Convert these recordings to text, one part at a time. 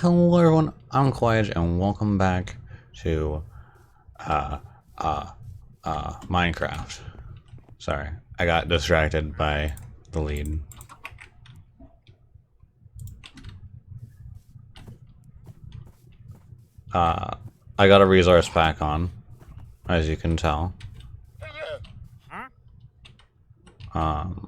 Hello everyone, I'm Quiet and welcome back to Minecraft. Sorry, I got distracted by the lead. I got a resource pack on, as you can tell. Um,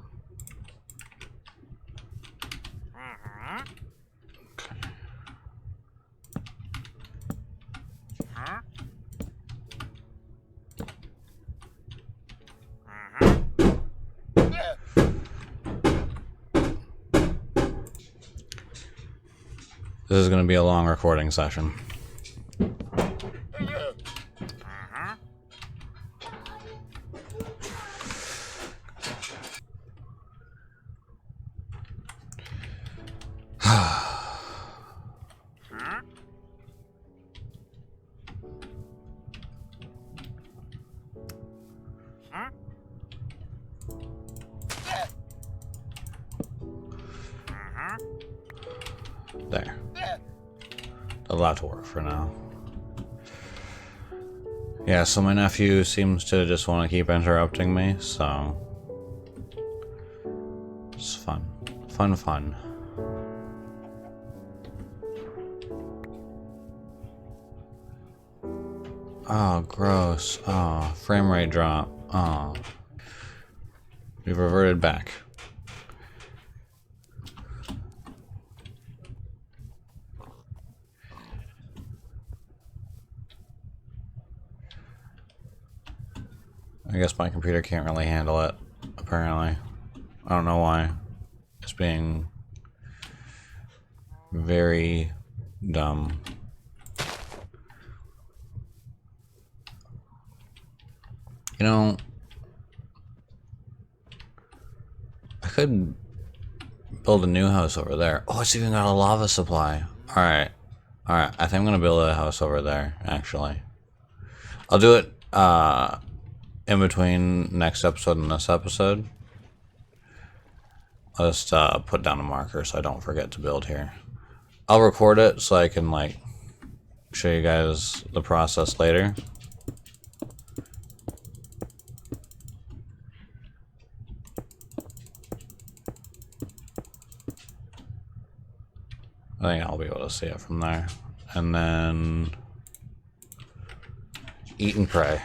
this is going to be a long recording session. There. Allowed to work for now. Yeah, so my nephew seems to just want to keep interrupting me, so it's fun. Fun. Oh, gross. Oh, frame rate drop. Oh. We've reverted back. I guess my computer can't really handle it, apparently. I don't know why. It's being very dumb. You know, I could build a new house over there. Oh, it's even got a lava supply. Alright. I think I'm gonna build a house over there, actually. I'll do it, in between next episode and this episode. I'll just put down a marker so I don't forget to build here. I'll record it so I can like show you guys the process later. I think I'll be able to see it from there. And then eat and pray.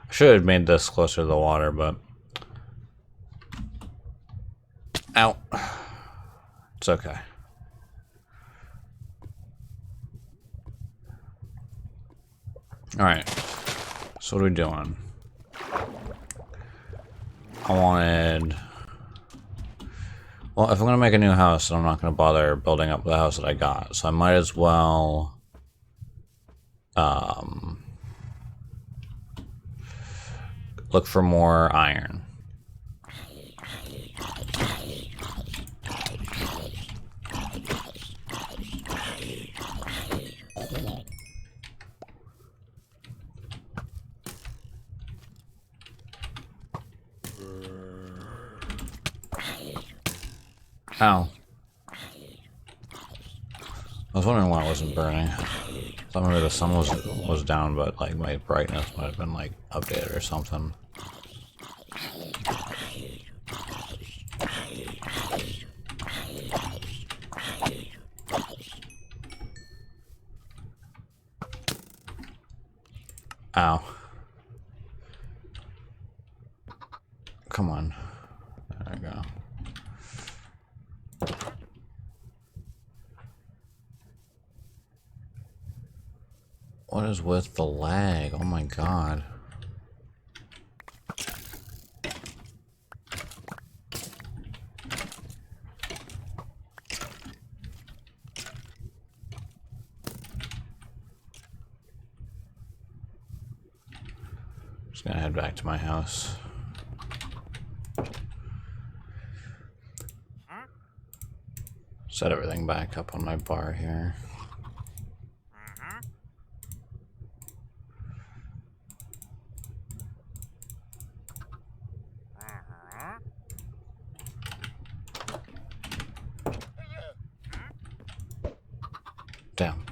I should have made this closer to the water, but ow. It's okay. Alright. So what are we doing? I wanted... Well, if I'm gonna make a new house, then I'm not gonna bother building up the house that I got. So I might as well... look for more iron. Ow. I was wondering why it wasn't burning. I thought maybe the sun was down, but like my brightness might have been like updated or something. Ow. Come on. There we go. What is with the lag? Oh my god. Just gonna head back to my house. Set everything back up on my bar here. Damn.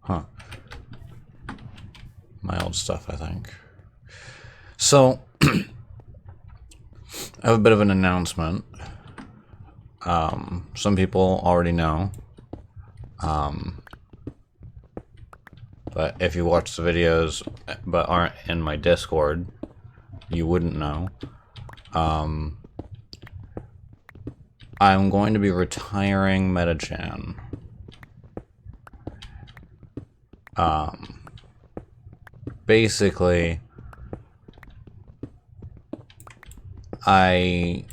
Huh. My old stuff, I think. So, I have a bit of an announcement. Some people already know. But if you watch the videos but aren't in my Discord, you wouldn't know. I'm going to be retiring Metachan. Basically, I've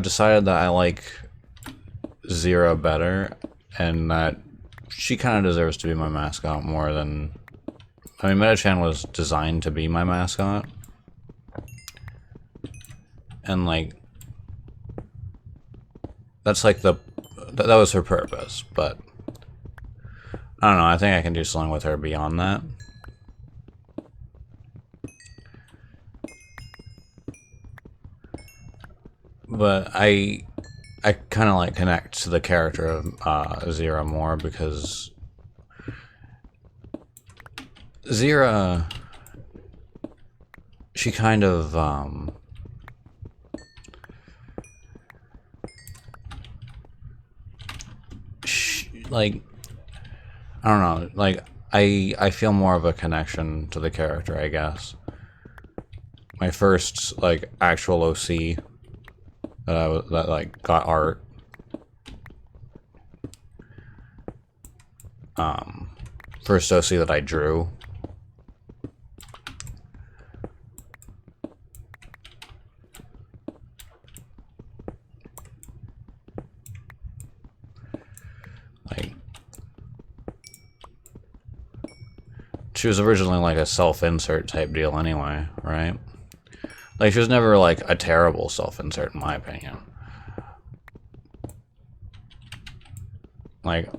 decided that I like Xiira better, and that she kind of deserves to be my mascot more than... I mean, Metachan was designed to be my mascot. And, like, that's like that was her purpose, but I don't know, I think I can do something with her beyond that. But I kind of like connect to the character of Xiira more, because Xiira, she kind of like, I don't know, like I feel more of a connection to the character, I guess. My first like actual OC that like got art, first OC that I drew, like, she was originally like a self-insert type deal anyway, right? Like, she was never like a terrible self-insert in my opinion. Like,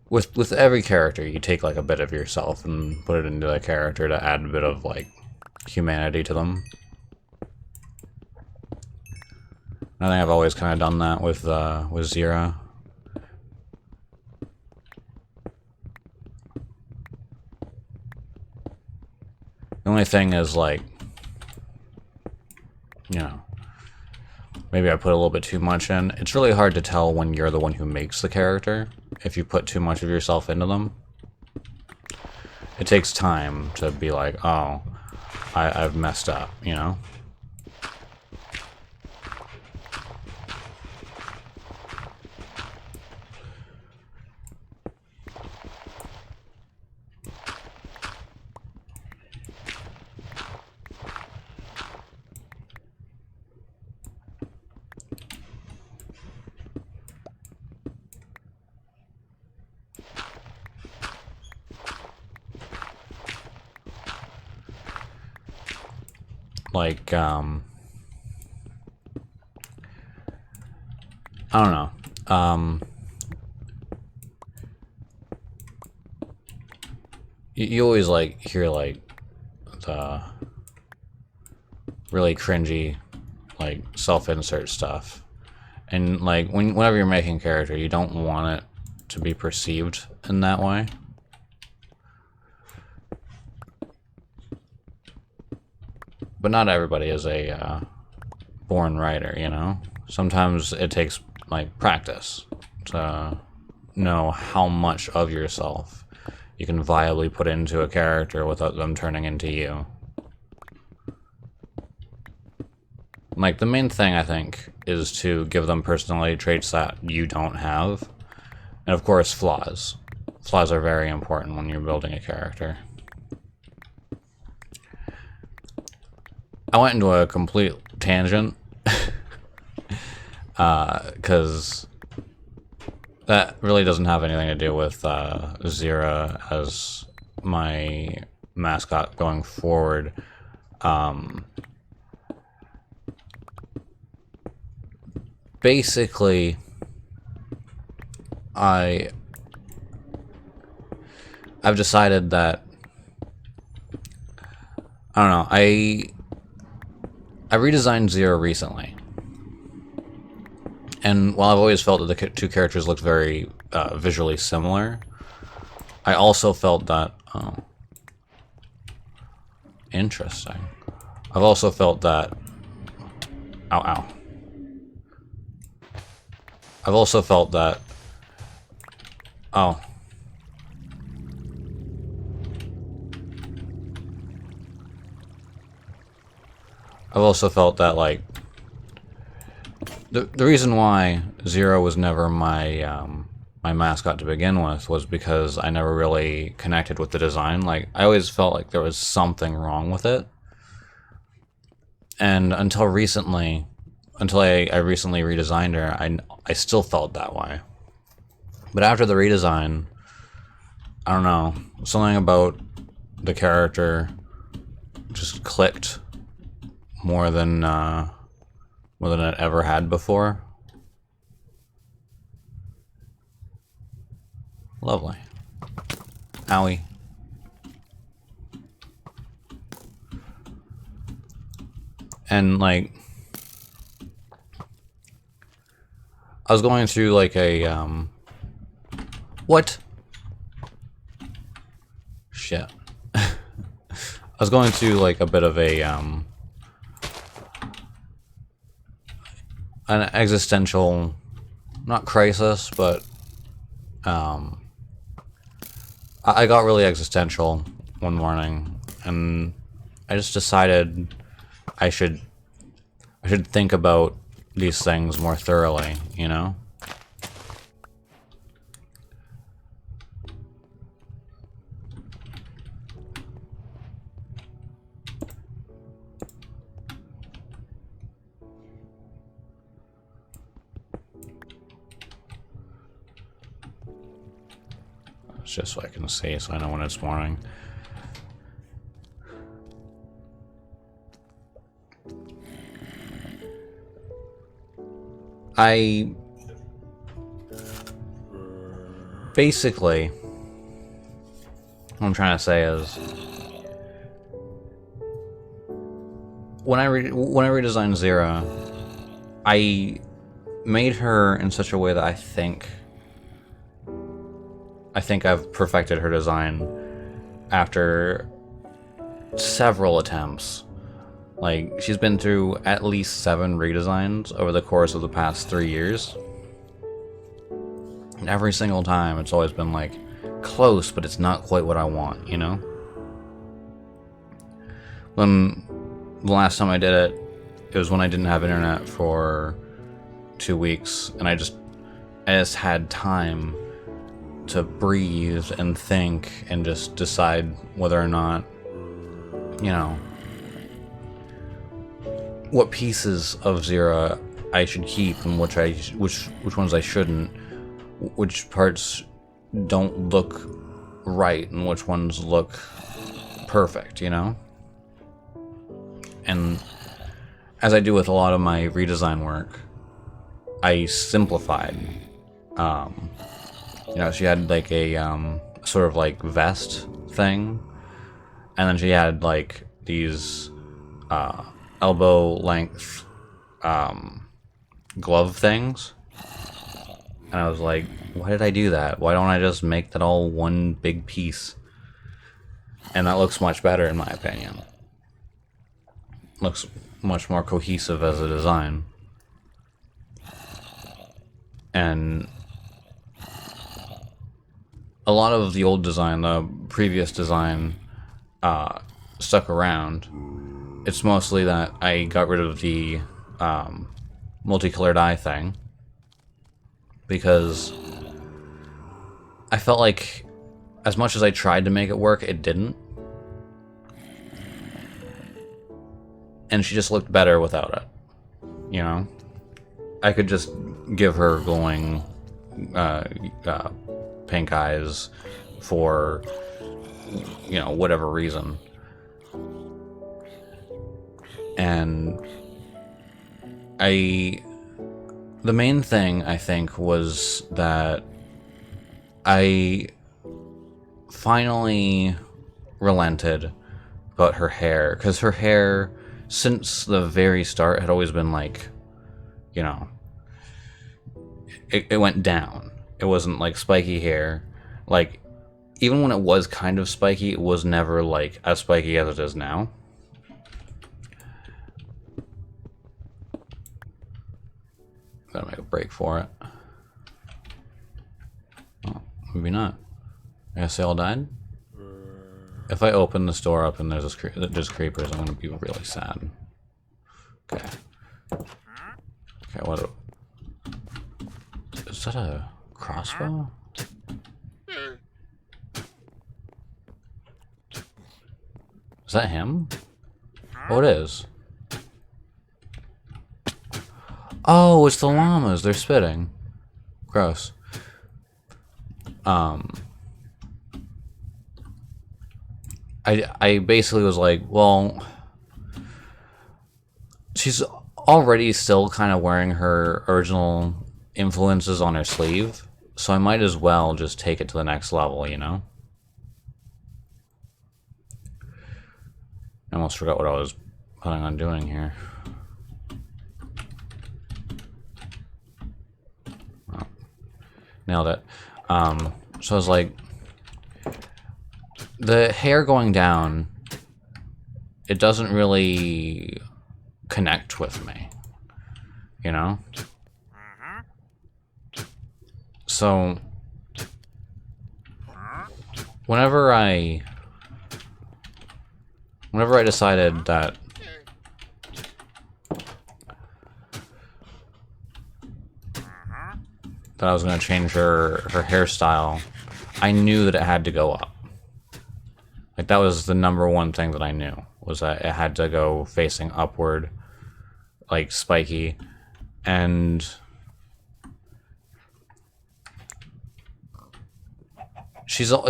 with every character, you take like a bit of yourself and put it into a character to add a bit of like humanity to them. I think I've always kind of done that with Xiira. The only thing is, like, you know, maybe I put a little bit too much in. It's really hard to tell when you're the one who makes the character, if you put too much of yourself into them. It takes time to be like, oh, I've messed up, you know? Like, I don't know. You always, like, hear, like, the really cringy, like, self-insert stuff. And, like, whenever you're making a character, you don't want it to be perceived in that way. But not everybody is a born writer, you know? Sometimes it takes, like, practice to know how much of yourself you can viably put into a character without them turning into you. Like, the main thing, I think, is to give them personality traits that you don't have. And, of course, flaws. Flaws are very important when you're building a character. I went into a complete tangent, because that really doesn't have anything to do with Xiira as my mascot going forward. Basically, I I've decided that, I don't know, I redesigned Xiira recently. And while I've always felt that the two characters looked very visually similar, I also felt that, oh, interesting. I've also felt that, ow, ow. I've also felt that, oh. I've also felt that, like, the reason why Xiira was never my, my mascot to begin with was because I never really connected with the design. Like, I always felt like there was something wrong with it. And until recently, until I recently redesigned her, I still felt that way. But after the redesign, I don't know, something about the character just clicked more than it ever had before. Lovely. Owie. And, like, I was going through, like, a, what? Shit. I was going through, like, a bit of a, an existential, not crisis, but, I got really existential one morning, and I just decided I should think about these things more thoroughly, you know? It's just so I can see, so I know when it's morning. Basically, what I'm trying to say is, when I redesigned Xiira, I made her in such a way that I think I've perfected her design after several attempts. Like, she's been through at least 7 redesigns over the course of the past 3 years. And every single time, it's always been, like, close, but it's not quite what I want, you know? When the last time I did it, it was when I didn't have internet for 2 weeks, and I just had time to breathe and think and just decide whether or not, you know, what pieces of Xiira I should keep and which ones I shouldn't, which parts don't look right and which ones look perfect, you know? And as I do with a lot of my redesign work, I simplified. You know, she had like a sort of like vest thing, and then she had like these elbow length glove things, and I was like, why did I do that? Why don't I just make that all one big piece? And that looks much better in my opinion. Looks much more cohesive as a design. And a lot of the old design, the previous design, stuck around. It's mostly that I got rid of the multicolored eye thing, because I felt like as much as I tried to make it work, it didn't. And she just looked better without it, you know? I could just give her glowing pink eyes for, you know, whatever reason. And the main thing I think was that I finally relented about her hair, because her hair, since the very start, had always been like, you know, it went down. It wasn't like spiky hair. Like, even when it was kind of spiky, it was never like as spiky as it is now. Gotta make a break for it. Oh, maybe not. I guess they all died? If I open this door up and there's creepers, I'm gonna be really sad. Okay. Okay, what? Is that a crossbow? Is that him? Oh, it is. Oh, it's the llamas. They're spitting. Gross. I basically was like, well, she's already still kind of wearing her original influences on her sleeve, so I might as well just take it to the next level, you know? I almost forgot what I was planning on doing here. Oh, nailed it. So I was like, the hair going down, it doesn't really connect with me, you know? So, whenever I decided that I was going to change her hairstyle, I knew that it had to go up. Like, that was the number one thing that I knew, was that it had to go facing upward, like spiky, and she's a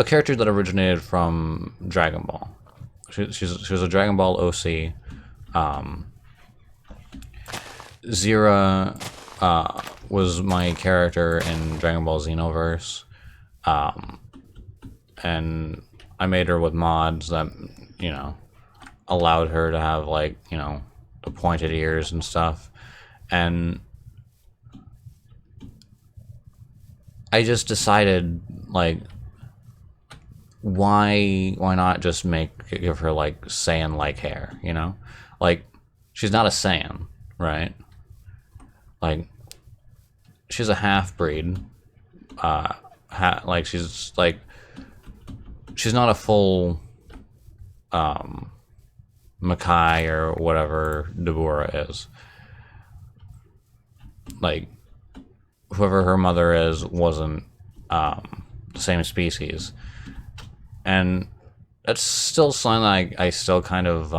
character that originated from Dragon Ball. She was a Dragon Ball OC. Xiira was my character in Dragon Ball Xenoverse. And I made her with mods that, you know, allowed her to have, like, you know, the pointed ears and stuff. And I just decided, like, why not just give her, like, Saiyan-like hair, you know? Like, she's not a Saiyan, right? Like, she's a half-breed. Like, she's, like, she's not a full Makai or whatever Deborah is. Like, whoever her mother is wasn't the same species. And that's still something I still kind of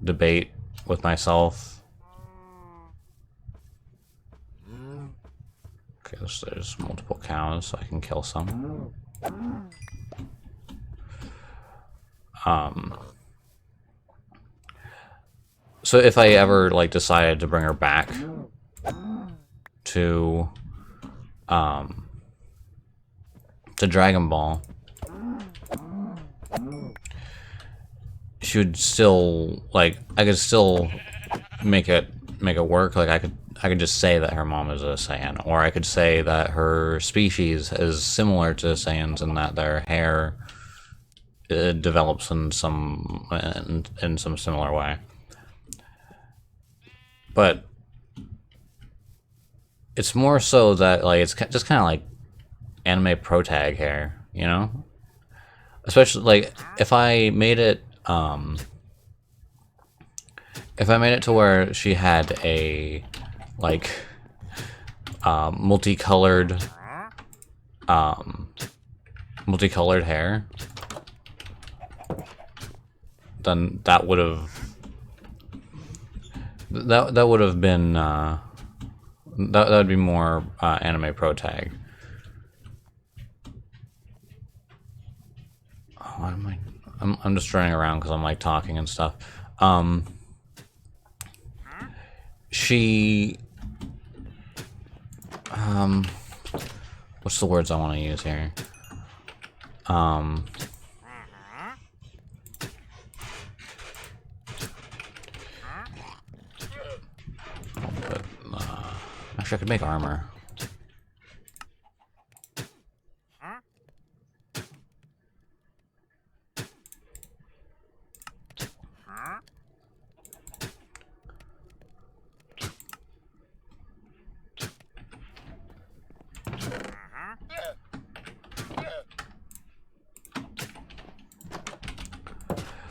debate with myself. Okay, there's multiple cows, so I can kill some. So if I ever, like, decided to bring her back to Dragon Ball, she would still, like, I could still make it work. Like, I could just say that her mom is a Saiyan, or I could say that her species is similar to Saiyans in that their hair develops in some similar way. But it's more so that, like, it's just kind of like anime pro tag hair, you know? Especially, like, if I made it to where she had a, like, multicolored hair, then that would have been that would be more anime pro tag. What am I? I'm just running around because I'm, like, talking and stuff. She what's the words I want to use here? But, actually, I could make armor.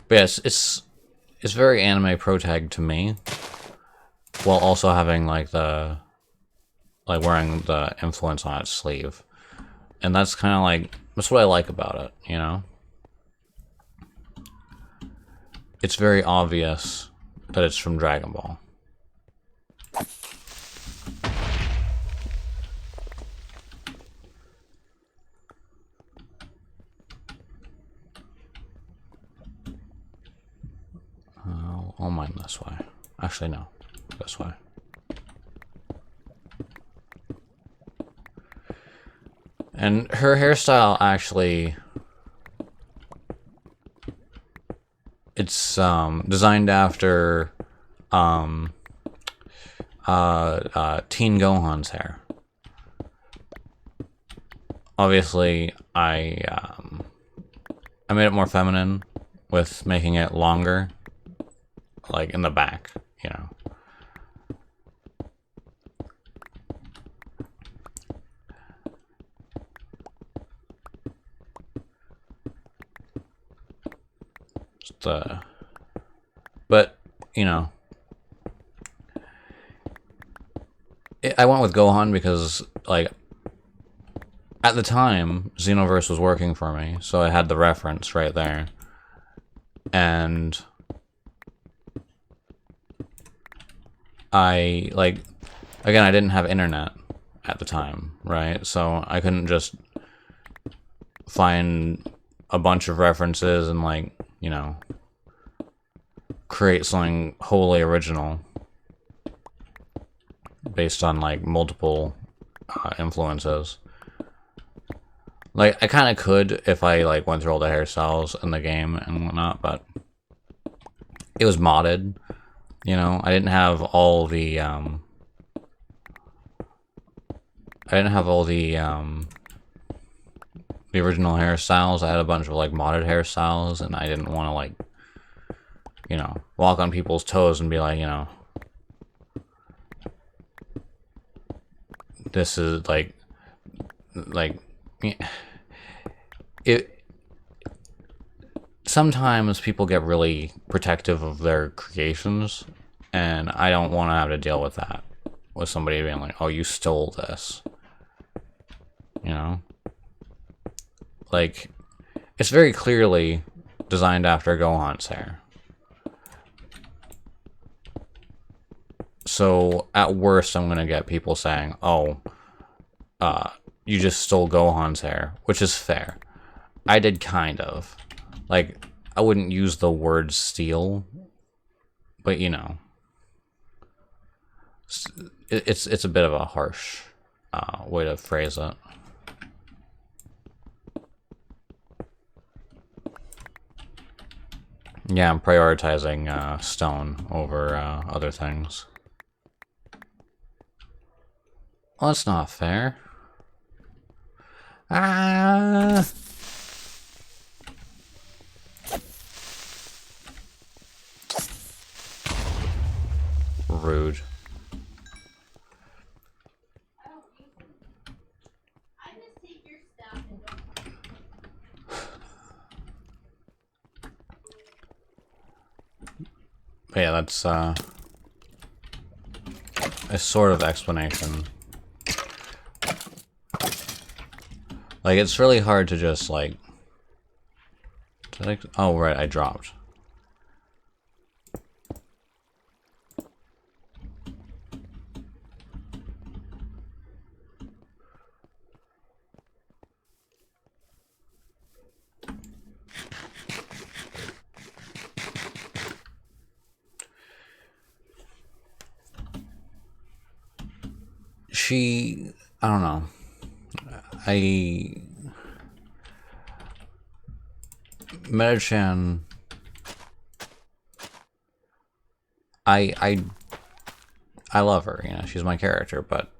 But yes, it's very anime protag to me, while also having like wearing the influence on its sleeve, and that's kind of like that's what I like about it. You know, it's very obvious that it's from Dragon Ball. I'll mine this way. Actually, no. This way. And her hairstyle, actually... It's, designed after, Teen Gohan's hair. Obviously, I made it more feminine with making it longer. Like in the back, you know. Just, but, you know. I went with Gohan because, like, at the time, Xenoverse was working for me, so I had the reference right there. And I, like, again, I didn't have internet at the time, right? So I couldn't just find a bunch of references and, like, you know, create something wholly original based on, like, multiple influences. Like, I kind of could if I, like, went through all the hairstyles in the game and whatnot, but it was modded. You know, I didn't have all the, the original hairstyles. I had a bunch of, like, modded hairstyles, and I didn't want to, like, you know, walk on people's toes and be like, you know, this is, like, it... Sometimes people get really protective of their creations, and I don't want to have to deal with that. With somebody being like, oh, you stole this. You know? Like, it's very clearly designed after Gohan's hair. So, at worst, I'm gonna get people saying, oh, you just stole Gohan's hair, which is fair. I did kind of. Like, I wouldn't use the word steal, but, you know, it's a bit of a harsh way to phrase it. Yeah, I'm prioritizing stone over other things. Well, that's not fair. Ah! Rude. But yeah, that's a sort of explanation. Like, it's really hard to just, like... Oh, right, I dropped. I don't know. Meta-chan, I love her, you know, she's my character, but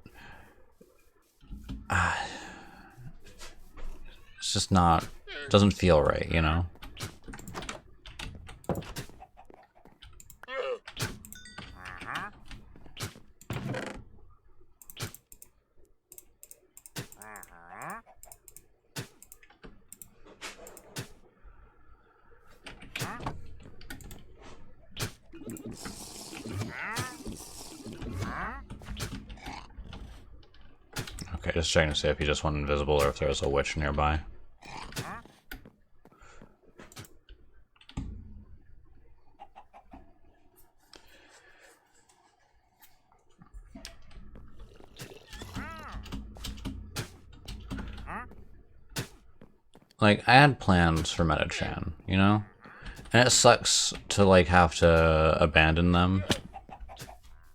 it's just not, it doesn't feel right, you know? Okay, just checking to see if he just went invisible or if there's a witch nearby. Like, I had plans for Meta-chan, you know? And it sucks to, like, have to abandon them.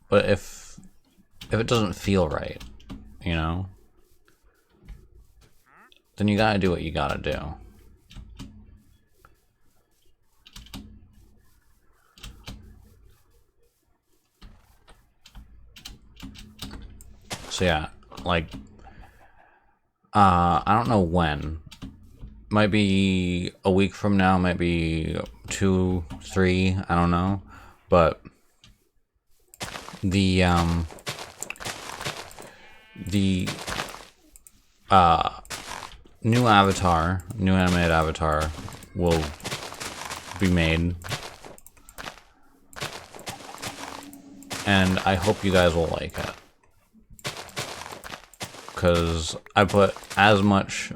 But if it doesn't feel right, you know? Then you gotta do what you gotta do. So yeah, like, I don't know when. Might be a week from now, might be 2, 3, I don't know. But the new avatar, new animated avatar will be made. And I hope you guys will like it. Because I put as much,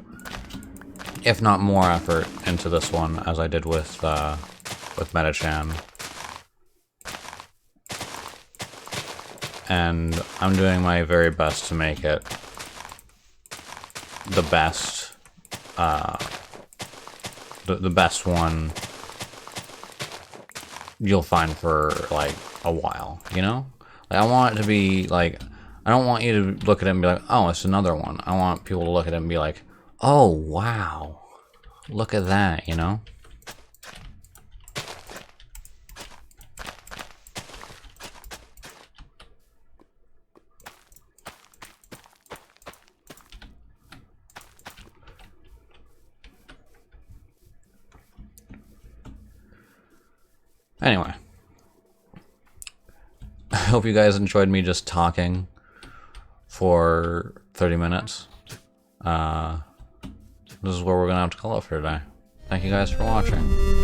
if not more, effort into this one as I did with Meta-chan. And I'm doing my very best to make it the best, the best one you'll find for, like, a while, you know? Like, I want it to be, like, I don't want you to look at it and be like, oh, it's another one. I want people to look at it and be like, oh, wow, look at that, you know? Anyway, I hope you guys enjoyed me just talking for 30 minutes. This is where we're gonna have to call it for today. Thank you guys for watching.